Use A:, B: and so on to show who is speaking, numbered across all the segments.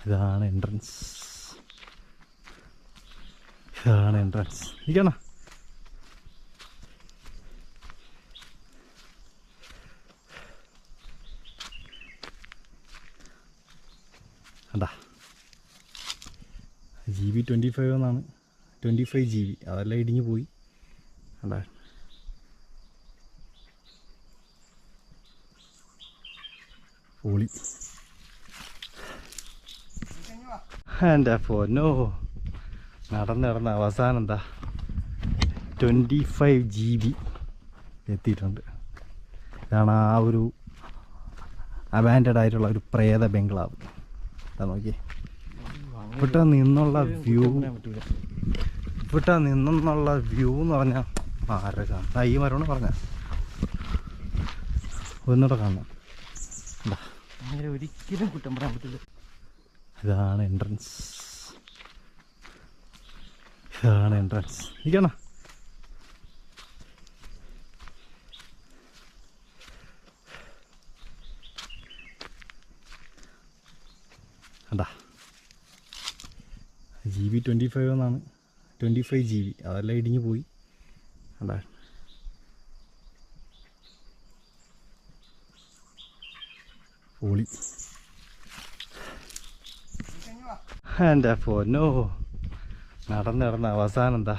A: ഇതാണ് എൻട്രൻസ്. ഇതാണ് എൻട്രൻസ്. ഇരിക്കണ അതാ GB 25 എന്നാണ്. 25 GB അതെല്ലാം ഇടിഞ്ഞു പോയി. അതാ പൊളി. എൻ്റെ പൊന്നോ, നടന്ന് അവസാനം എന്താ 25 GB എത്തിയിട്ടുണ്ട്. ഇതാണ് ആ ഒരു അബാൻഡഡ് ആയിട്ടുള്ള ഒരു പ്രേത ബംഗ്ലാവ്. അതാ നോക്കി ഇവിടെ നിന്നുള്ള വ്യൂ എന്ന് പറഞ്ഞാൽ ആരെ കാണാം. ഈ മരമാണ് പറഞ്ഞ ഒന്നുകൂടെ കാണണം.
B: ഒരിക്കലും കുറ്റം പറയാൻ പറ്റില്ല.
A: ഇതാണ് എൻട്രൻസ്. ഇതാണ് എൻട്രൻസ്. ഇരിക്കണ അതാ GB 25 എന്നാണ്. 25 GB അതെല്ലാം ഇടിഞ്ഞു പോയി. അതാ പൊളി. എൻ്റെ പൊന്നോ, നടന്ന് അവസാനം എന്താ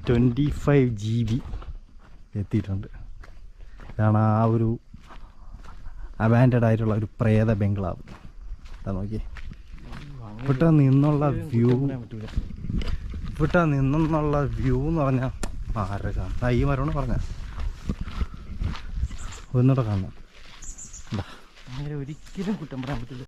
A: 25 GB എത്തിയിട്ടുണ്ട്. ഇതാണ് ആ ഒരു അബാൻഡഡ് ആയിട്ടുള്ള ഒരു പ്രേത ബംഗ്ലാവ്. അതാ നോക്കി ഇവിടെ നിന്നുള്ള വ്യൂ എന്ന് പറഞ്ഞാൽ ആരെ കാണാം. ഈ മരമാണ് പറഞ്ഞ ഒന്നുകൂടെ കാണണം.
B: ഒരിക്കലും കുറ്റം പറയാൻ പറ്റില്ല.